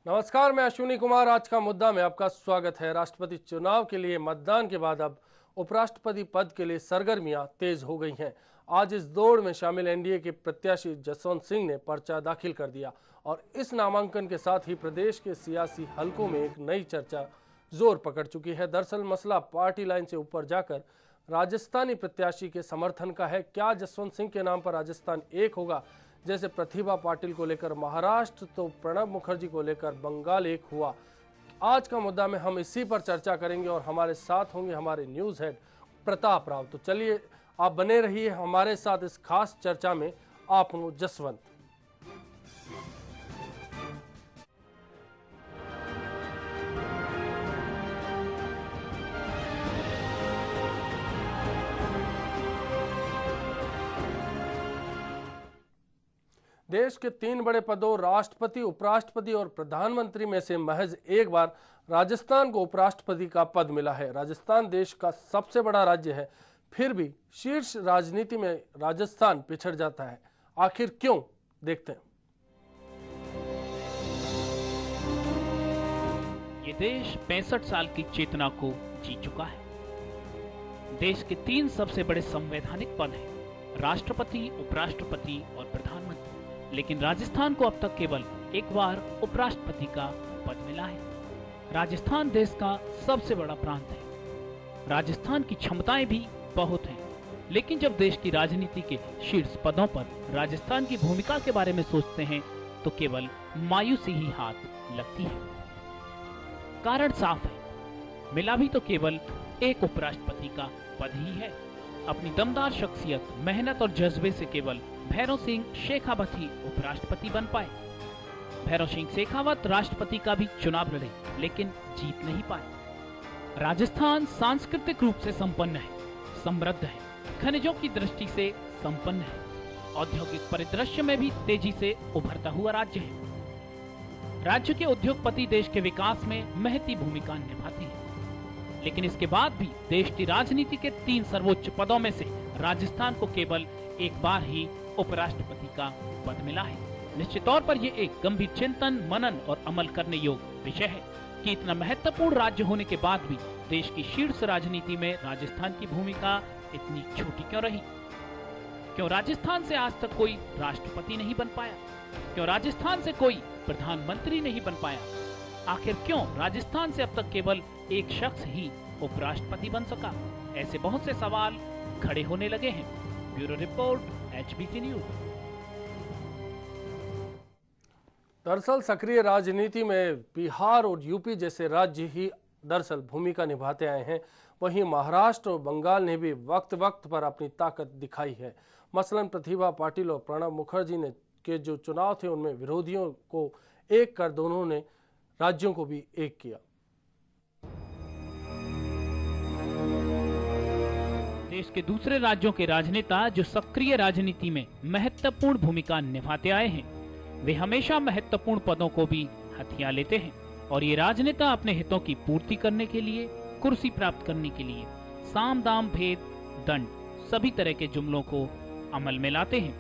नमस्कार, मैं अश्विनी कुमार। आज का मुद्दा में आपका स्वागत है। राष्ट्रपति चुनाव के लिए मतदान के बाद अब उपराष्ट्रपति पद के लिए सरगर्मियां तेज हो गई हैं। आज इस दौड़ में शामिल एनडीए के प्रत्याशी जसवंत सिंह ने पर्चा दाखिल कर दिया और इस नामांकन के साथ ही प्रदेश के सियासी हलकों में एक नई चर्चा जोर पकड़ चुकी है। दरअसल मसला पार्टी लाइन से ऊपर जाकर राजस्थानी प्रत्याशी के समर्थन का है। क्या जसवंत सिंह के नाम पर राजस्थान एक होगा? जैसे प्रतिभा पाटिल को लेकर महाराष्ट्र, तो प्रणब मुखर्जी को लेकर बंगाल एक हुआ। आज का मुद्दा में हम इसी पर चर्चा करेंगे और हमारे साथ होंगे हमारे न्यूज़ हेड प्रताप राव। तो चलिए, आप बने रहिए हमारे साथ इस खास चर्चा में। आप हूँ जसवंत। देश के 3 बड़े पदों राष्ट्रपति, उपराष्ट्रपति और प्रधानमंत्री में से महज एक बार राजस्थान को उपराष्ट्रपति का पद मिला है। राजस्थान देश का सबसे बड़ा राज्य है, फिर भी शीर्ष राजनीति में राजस्थान पिछड़ जाता है। आखिर क्यों? देखते हैं। ये देश 65 साल की चेतना को जी चुका है। देश के 3 सबसे बड़े संवैधानिक पद हैं, राष्ट्रपति, उपराष्ट्रपति और प्रधानमंत्री। लेकिन राजस्थान को अब तक केवल एक बार उपराष्ट्रपति का पद मिला है। राजस्थान देश का सबसे बड़ा प्रांत है। राजस्थान की क्षमताएं भी बहुत हैं, लेकिन जब देश की राजनीति के शीर्ष पदों पर राजस्थान की भूमिका के बारे में सोचते हैं तो केवल मायूसी ही हाथ लगती है। कारण साफ है, मिला भी तो केवल एक उपराष्ट्रपति का पद ही है। अपनी दमदार शख्सियत, मेहनत और जज्बे से केवल भैरव सिंह शेखावत ही उपराष्ट्रपति बन पाए। भैरव सिंह शेखावत राष्ट्रपति का भी चुनाव लड़े, लेकिन जीत नहीं पाए। राजस्थान सांस्कृतिक रूप से संपन्न है, समृद्ध है, खनिजों की दृष्टि से संपन्न है, औद्योगिक परिदृश्य में भी तेजी से उभरता हुआ राज्य है। राज्य के उद्योगपति देश के विकास में महती भूमिका निभाती है। लेकिन इसके बाद भी देश की राजनीति के 3 सर्वोच्च पदों में से राजस्थान को केवल एक बार ही उपराष्ट्रपति का पद मिला है। निश्चित तौर पर यह एक गंभीर चिंतन, मनन और अमल करने योग्य विषय है कि इतना महत्वपूर्ण राज्य होने के बाद भी देश की शीर्ष राजनीति में राजस्थान की भूमिका इतनी छोटी क्यों रही? क्यों राजस्थान से आज तक कोई राष्ट्रपति नहीं बन पाया? क्यों राजस्थान से कोई प्रधानमंत्री नहीं बन पाया? आखिर क्यों राजस्थान से अब तक केवल एक शख्स ही उपराष्ट्रपति बन सका? ऐसे बहुत से सवाल खड़े होने लगे हैं। Bureau report, HBC news. दरअसल सक्रिय राजनीति में बिहार और यूपी जैसे राज्य ही दरअसल भूमिका निभाते आए हैं। वहीं महाराष्ट्र और बंगाल ने भी वक्त वक्त पर अपनी ताकत दिखाई है। मसलन प्रतिभा पाटिल और प्रणब मुखर्जी ने के जो चुनाव थे उनमें विरोधियों को एक कर दोनों ने राज्यों को भी एक किया। देश के दूसरे राज्यों के राजनेता जो सक्रिय राजनीति में महत्वपूर्ण भूमिका निभाते आए हैं, वे हमेशा महत्वपूर्ण पदों को भी हथिया लेते हैं और ये राजनेता अपने हितों की पूर्ति करने के लिए, कुर्सी प्राप्त करने के लिए साम दाम भेद दंड सभी तरह के जुमलों को अमल में लाते हैं।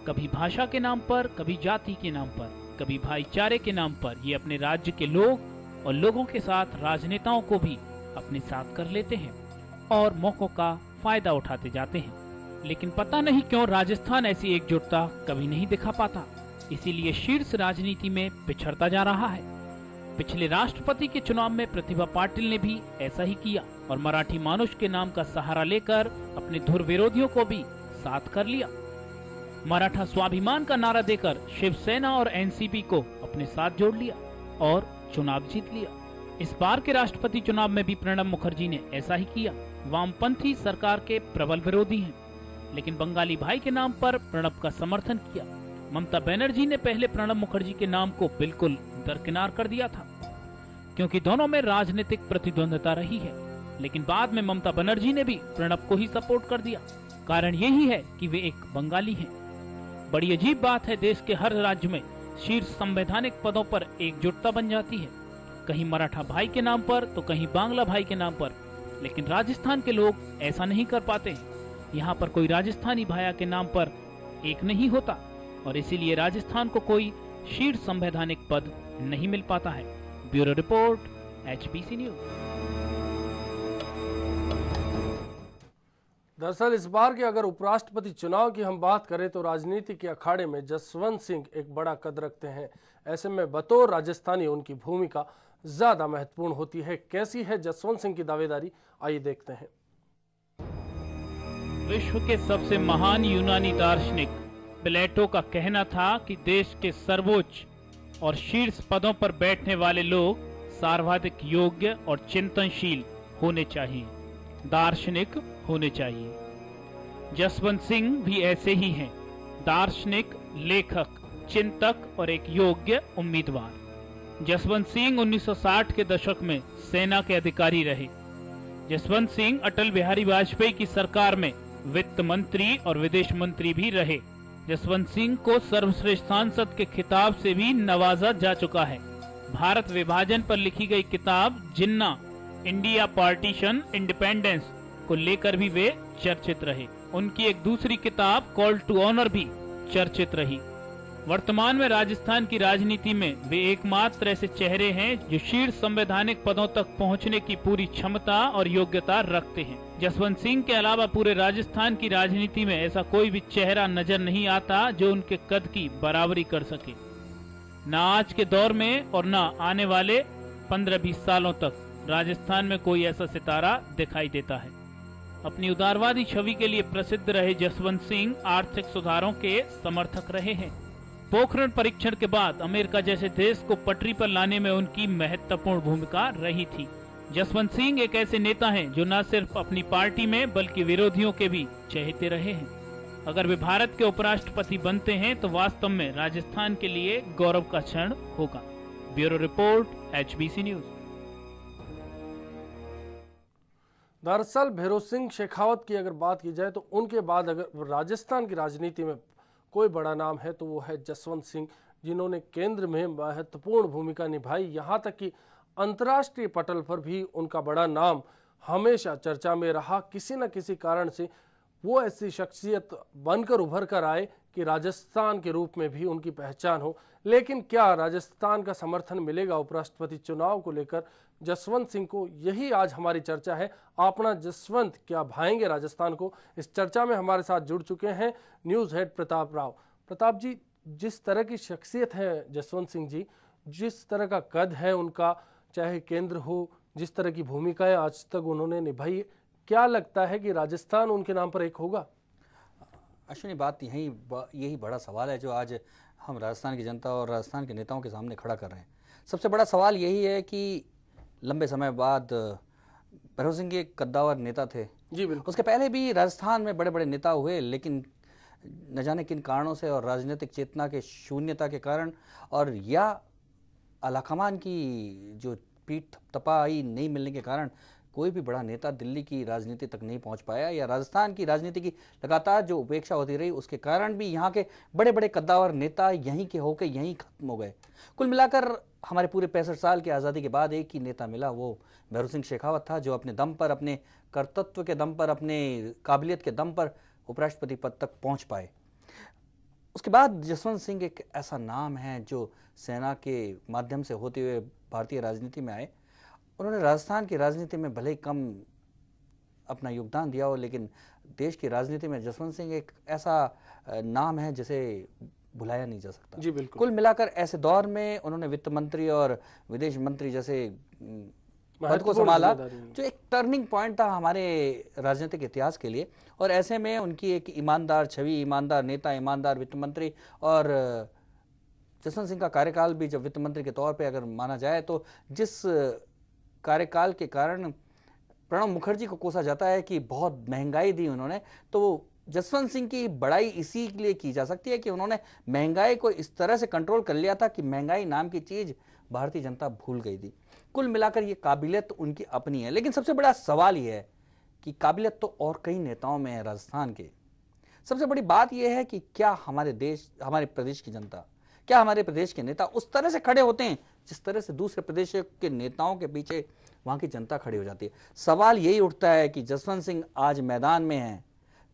कभी भाषा के नाम पर, कभी जाति के नाम पर, कभी भाईचारे के नाम पर ये अपने राज्य के लोग और लोगों के साथ राजनेताओं को भी अपने साथ कर लेते हैं और मौकों का फायदा उठाते जाते हैं। लेकिन पता नहीं क्यों राजस्थान ऐसी एकजुटता कभी नहीं दिखा पाता, इसीलिए शीर्ष राजनीति में पिछड़ता जा रहा है। पिछले राष्ट्रपति के चुनाव में प्रतिभा पाटिल ने भी ऐसा ही किया और मराठी मानुष के नाम का सहारा लेकर अपने धुर विरोधियों को भी साथ कर लिया। मराठा स्वाभिमान का नारा देकर शिवसेना और एनसीपी को अपने साथ जोड़ लिया और चुनाव जीत लिया। इस बार के राष्ट्रपति चुनाव में भी प्रणब मुखर्जी ने ऐसा ही किया। वामपंथी सरकार के प्रबल विरोधी हैं, लेकिन बंगाली भाई के नाम पर प्रणब का समर्थन किया। ममता बनर्जी ने पहले प्रणब मुखर्जी के नाम को बिल्कुल दरकिनार कर दिया था, क्योंकि दोनों में राजनीतिक प्रतिद्वंद्विता रही है। लेकिन बाद में ममता बनर्जी ने भी प्रणब को ही सपोर्ट कर दिया। कारण यही है कि वे एक बंगाली हैं। बड़ी अजीब बात है, देश के हर राज्य में शीर्ष संवैधानिक पदों पर एकजुटता बन जाती है, कहीं मराठा भाई के नाम पर तो कहीं बांग्ला भाई के नाम पर। लेकिन राजस्थान के लोग ऐसा नहीं कर पाते। यहाँ पर कोई राजस्थानी भाया के नाम पर एक नहीं होता और इसीलिए राजस्थान को कोई शीर्ष संवैधानिक पद नहीं मिल पाता है। Bureau report, HBC news. दरअसल इस बार के अगर उपराष्ट्रपति चुनाव की हम बात करें तो राजनीति के अखाड़े में जसवंत सिंह एक बड़ा कद रखते हैं। ऐसे में बतौर राजस्थानी उनकी भूमिका ज्यादा महत्वपूर्ण होती है। कैसी है जसवंत सिंह की दावेदारी, आइए देखते हैं। विश्व के सबसे महान यूनानी दार्शनिक प्लेटो का कहना था कि देश के सर्वोच्च और शीर्ष पदों पर बैठने वाले लोग सर्वाधिक योग्य और चिंतनशील होने चाहिए, दार्शनिक होने चाहिए। जसवंत सिंह भी ऐसे ही हैं, दार्शनिक, लेखक, चिंतक और एक योग्य उम्मीदवार। जसवंत सिंह 1960 के दशक में सेना के अधिकारी रहे। जसवंत सिंह अटल बिहारी वाजपेयी की सरकार में वित्त मंत्री और विदेश मंत्री भी रहे। जसवंत सिंह को सर्वश्रेष्ठ सांसद के खिताब से भी नवाजा जा चुका है। भारत विभाजन पर लिखी गई किताब जिन्ना, इंडिया पार्टीशन इंडिपेंडेंस को लेकर भी वे चर्चित रहे। उनकी एक दूसरी किताब कॉल टू ऑनर भी चर्चित रही। वर्तमान में राजस्थान की राजनीति में वे एकमात्र ऐसे चेहरे हैं जो शीर्ष संवैधानिक पदों तक पहुंचने की पूरी क्षमता और योग्यता रखते हैं। जसवंत सिंह के अलावा पूरे राजस्थान की राजनीति में ऐसा कोई भी चेहरा नजर नहीं आता जो उनके कद की बराबरी कर सके। न आज के दौर में और न आने वाले 15-20 सालों तक राजस्थान में कोई ऐसा सितारा दिखाई देता है। अपनी उदारवादी छवि के लिए प्रसिद्ध रहे जसवंत सिंह आर्थिक सुधारों के समर्थक रहे हैं। पोखरण परीक्षण के बाद अमेरिका जैसे देश को पटरी पर लाने में उनकी महत्वपूर्ण भूमिका रही थी। जसवंत सिंह एक ऐसे नेता हैं जो न सिर्फ अपनी पार्टी में बल्कि विरोधियों के भी चहेते रहे हैं। अगर वे भारत के उपराष्ट्रपति बनते हैं तो वास्तव में राजस्थान के लिए गौरव का क्षण होगा। Bureau report, HBC news. दरअसल भैरों सिंह शेखावत की अगर बात की जाए तो उनके बाद अगर राजस्थान की राजनीति में कोई बड़ा नाम है तो वो है जसवंत सिंह, जिन्होंने केंद्र में महत्वपूर्ण भूमिका निभाई। यहाँ तक कि अंतर्राष्ट्रीय पटल पर भी उनका बड़ा नाम हमेशा चर्चा में रहा। किसी न किसी कारण से वो ऐसी शख्सियत बनकर उभर कर आए कि राजस्थान के रूप में भी उनकी पहचान हो। लेकिन क्या राजस्थान का समर्थन मिलेगा उपराष्ट्रपति चुनाव को लेकर जसवंत सिंह को, यही आज हमारी चर्चा है। अपना जसवंत क्या भाएंगे राजस्थान को, इस चर्चा में हमारे साथ जुड़ चुके हैं न्यूज हेड प्रताप राव। प्रताप जी, जिस तरह की शख्सियत है जसवंत सिंह जी, जिस तरह का कद है उनका, चाहे केंद्र हो, जिस तरह की भूमिकाएं आज तक उन्होंने निभाई, क्या लगता है कि राजस्थान उनके नाम पर एक होगा? अश्विनी, बात यही बड़ा सवाल है जो आज हम राजस्थान की जनता और राजस्थान के नेताओं के सामने खड़ा कर रहे हैं। सबसे बड़ा सवाल यही है कि लंबे समय बाद भैरों सिंह एक कद्दावर नेता थे। जी बिल्कुल। उसके पहले भी राजस्थान में बड़े बड़े नेता हुए, लेकिन न जाने किन कारणों से और राजनीतिक चेतना के शून्यता के कारण और या अलाकमान की जो पीठ तपाई नहीं मिलने के कारण कोई भी बड़ा नेता दिल्ली की राजनीति तक नहीं पहुंच पाया, या राजस्थान की राजनीति की लगातार जो उपेक्षा होती रही उसके कारण भी यहाँ के बड़े बड़े कद्दावर नेता यहीं के होकर यहीं खत्म हो गए। कुल मिलाकर हमारे पूरे 65 साल की आज़ादी के बाद एक ही नेता मिला, वो भैरों सिंह शेखावत था, जो अपने दम पर, अपने कर्तृत्व के दम पर, अपने काबिलियत के दम पर उपराष्ट्रपति पद तक पहुँच पाए। उसके बाद जसवंत सिंह एक ऐसा नाम है जो सेना के माध्यम से होते हुए भारतीय राजनीति में आए। उन्होंने राजस्थान की राजनीति में भले ही कम अपना योगदान दिया हो, लेकिन देश की राजनीति में जसवंत सिंह एक ऐसा नाम है जिसे भुलाया नहीं जा सकता। जी बिल्कुल। कुल मिलाकर ऐसे दौर में उन्होंने वित्त मंत्री और विदेश मंत्री जैसे पद को संभाला, जो एक टर्निंग पॉइंट था हमारे राजनीतिक इतिहास के लिए। और ऐसे में उनकी एक ईमानदार छवि, ईमानदार नेता, ईमानदार वित्त मंत्री, और जसवंत सिंह का कार्यकाल भी जब वित्त मंत्री के तौर पे अगर माना जाए तो जिस कार्यकाल के कारण प्रणब मुखर्जी को कोसा जाता है कि बहुत महंगाई दी उन्होंने, तो जसवंत सिंह की बड़ाई इसी के लिए की जा सकती है कि उन्होंने महंगाई को इस तरह से कंट्रोल कर लिया था कि महंगाई नाम की चीज भारतीय जनता भूल गई थी। कुल मिलाकर ये काबिलियत उनकी अपनी है। लेकिन सबसे बड़ा सवाल यह है कि काबिलियत तो और कई नेताओं में है राजस्थान के। सबसे बड़ी बात यह है कि क्या हमारे देश, हमारे प्रदेश की जनता, क्या हमारे प्रदेश के नेता उस तरह से खड़े होते हैं जिस तरह से दूसरे प्रदेश के नेताओं के पीछे वहां की जनता खड़ी हो जाती है। सवाल यही उठता है कि जसवंत सिंह आज मैदान में हैं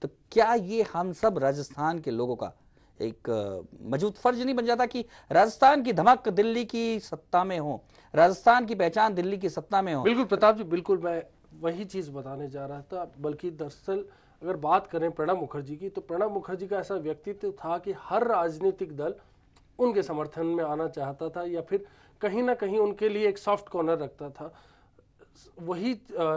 तो क्या ये हम सब राजस्थान के लोगों का एक मजबूत फर्ज नहीं बन जाता कि राजस्थान की धमक दिल्ली की सत्ता में हो, राजस्थान की पहचान दिल्ली की सत्ता में हो। बिल्कुल प्रताप जी, बिल्कुल मैं वही चीज बताने जा रहा था। बल्कि दरअसल अगर बात करें प्रणब मुखर्जी की, तो प्रणब मुखर्जी का ऐसा व्यक्तित्व था कि हर राजनीतिक दल उनके समर्थन में आना चाहता था या फिर कहीं ना कहीं उनके लिए एक सॉफ्ट कॉर्नर रखता था। वही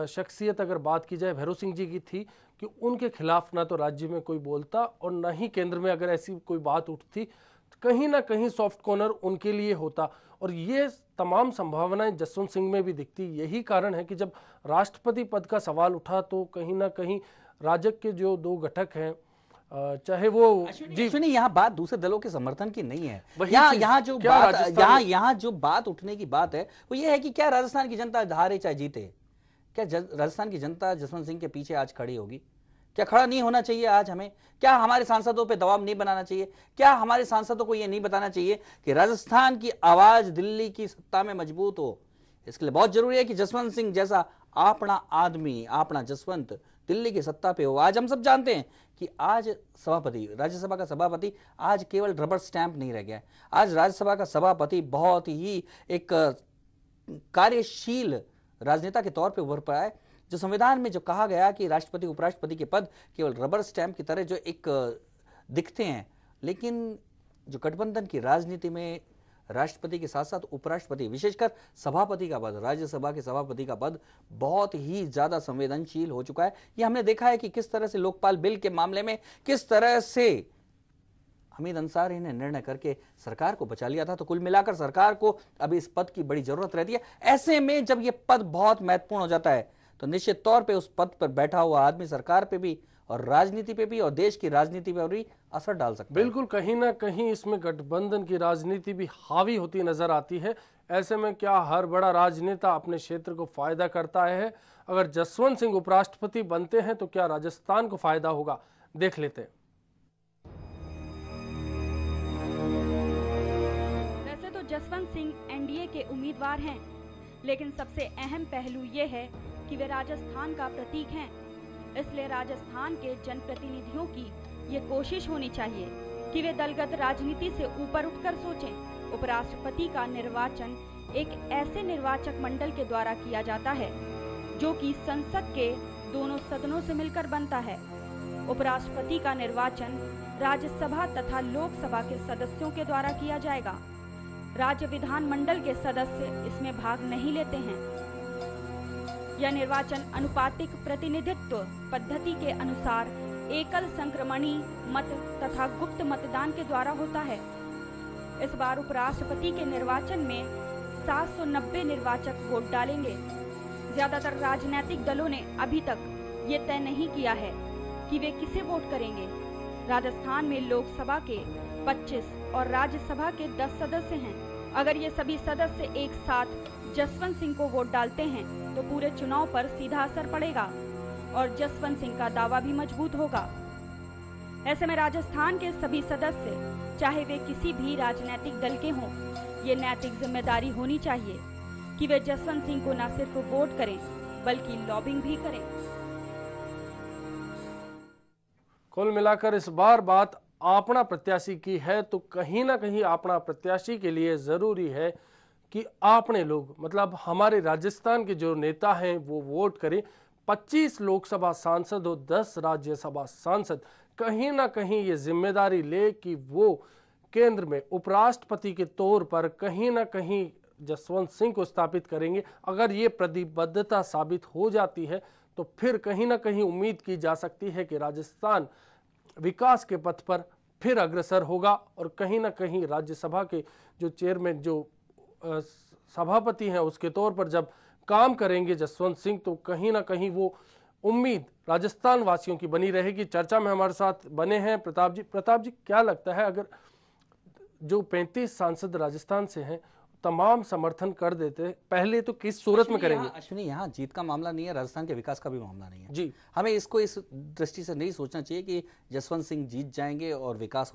शख्सियत अगर बात की जाए भैरव सिंह जी की थी कि उनके खिलाफ ना तो राज्य में कोई बोलता और ना ही केंद्र में अगर ऐसी कोई बात उठती, कहीं ना कहीं सॉफ्ट कॉर्नर उनके लिए होता। और ये तमाम संभावनाएं जसवंत सिंह में भी दिखती। यही कारण है कि जब राष्ट्रपति पद का सवाल उठा तो कहीं ना कहीं राजग के जो दो घटक हैं, चाहे वो जी यहाँ बात दूसरे दलों के समर्थन की नहीं है। यहाँ यहाँ जो बात उठने की बात है वो ये है कि क्या राजस्थान की जनता हारे चाहे जीते, क्या राजस्थान की जनता जसवंत सिंह के पीछे आज खड़ी होगी? क्या खड़ा नहीं होना चाहिए आज हमें? क्या हमारे सांसदों पे दबाव नहीं बनाना चाहिए? क्या हमारे सांसदों को यह नहीं बताना चाहिए कि राजस्थान की आवाज दिल्ली की सत्ता में मजबूत हो? इसके लिए बहुत जरूरी है कि जसवंत सिंह जैसा अपना आदमी, अपना जसवंत दिल्ली की सत्ता पे हो। आज हम सब जानते हैं कि आज सभापति, राज्यसभा का सभापति आज केवल रबर स्टैंप नहीं रह गया है। आज राज्यसभा का सभापति बहुत ही एक कार्यशील राजनेता के तौर पे उभर पड़ा है। जो संविधान में जो कहा गया कि राष्ट्रपति उपराष्ट्रपति के पद केवल रबर स्टैंप की तरह जो एक दिखते हैं, लेकिन जो गठबंधन की राजनीति में राष्ट्रपति के साथ साथ उपराष्ट्रपति, विशेषकर सभापति का पद, राज्यसभा के सभापति का पद बहुत ही ज्यादा संवेदनशील हो चुका है। ये हमने देखा है कि किस तरह से लोकपाल बिल के मामले में किस तरह से हमीद अंसारी ने निर्णय करके सरकार को बचा लिया था। तो कुल मिलाकर सरकार को अभी इस पद की बड़ी जरूरत रहती है। ऐसे में जब ये पद बहुत महत्वपूर्ण हो जाता है तो निश्चित तौर पे उस पद पर बैठा हुआ आदमी सरकार पे भी और राजनीति पे भी और देश की राजनीति पर भी असर डाल सकता है। बिल्कुल, कहीं ना कहीं इसमें गठबंधन की राजनीति भी हावी होती नजर आती है। ऐसे में क्या हर बड़ा राजनेता अपने क्षेत्र को फायदा करता है? अगर जसवंत सिंह उपराष्ट्रपति बनते हैं तो क्या राजस्थान को फायदा होगा? देख लेते हैं। वैसे तो जसवंत सिंह एनडीए के उम्मीदवार हैं, लेकिन सबसे अहम पहलू ये है कि वे राजस्थान का प्रतीक हैं। इसलिए राजस्थान के जनप्रतिनिधियों की ये कोशिश होनी चाहिए कि वे दलगत राजनीति से ऊपर उठकर सोचें। उपराष्ट्रपति का निर्वाचन एक ऐसे निर्वाचक मंडल के द्वारा किया जाता है जो कि संसद के दोनों सदनों से मिलकर बनता है। उपराष्ट्रपति का निर्वाचन राज्यसभा तथा लोकसभा के सदस्यों के द्वारा किया जाएगा। राज्य विधानमंडल के सदस्य इसमें भाग नहीं लेते हैं। यह निर्वाचन अनुपातिक प्रतिनिधित्व पद्धति के अनुसार एकल संक्रमणी मत तथा गुप्त मतदान के द्वारा होता है। इस बार उपराष्ट्रपति के निर्वाचन में 790 निर्वाचक वोट डालेंगे। ज्यादातर राजनीतिक दलों ने अभी तक ये तय नहीं किया है कि वे किसे वोट करेंगे। राजस्थान में लोकसभा के 25 और राज्यसभा के 10 सदस्य हैं। अगर ये सभी सदस्य एक साथ जसवंत सिंह को वोट डालते हैं तो पूरे चुनाव पर सीधा असर पड़ेगा और जसवंत सिंह का दावा भी मजबूत होगा। ऐसे में राजस्थान के सभी सदस्य, चाहे वे किसी भी राजनीतिक दल के हों, ये नैतिक जिम्मेदारी होनी चाहिए कि वे जसवंत सिंह को न सिर्फ वोट करें बल्कि लॉबिंग भी करें। कुल मिलाकर इस बार बात अपना प्रत्याशी की है, तो कहीं ना कहीं अपना प्रत्याशी के लिए जरूरी है कि आपने लोग, मतलब हमारे राजस्थान के जो नेता हैं वो वोट करें। 25 लोकसभा सांसद और 10 राज्यसभा सांसद कहीं ना कहीं ये जिम्मेदारी ले कि वो केंद्र में उपराष्ट्रपति के तौर पर कहीं ना कहीं जसवंत सिंह को स्थापित करेंगे। अगर ये प्रतिबद्धता साबित हो जाती है तो फिर कहीं ना कहीं उम्मीद की जा सकती है कि राजस्थान विकास के पथ पर फिर अग्रसर होगा और कहीं ना कहीं राज्यसभा के जो चेयरमैन, जो सभापति हैं, उसके तौर पर जब काम करेंगे जसवंत सिंह, तो कहीं ना कहीं वो उम्मीद राजस्थान वासियों की बनी रहेगी। चर्चा में हमारे साथ बने हैं प्रताप जी। प्रताप जी, क्या लगता है अगर जो 35 सांसद राजस्थान से हैं तमाम समर्थन कर देते, पहले तो किस सूरत में करेंगे? अश्विनी, यहाँ जीत का मामला नहीं है, राजस्थान के विकास का भी मामला नहीं है जी। हमें इसको इस दृष्टि से नहीं सोचना चाहिए कि जसवंत सिंह जीत जाएंगे और विकास हो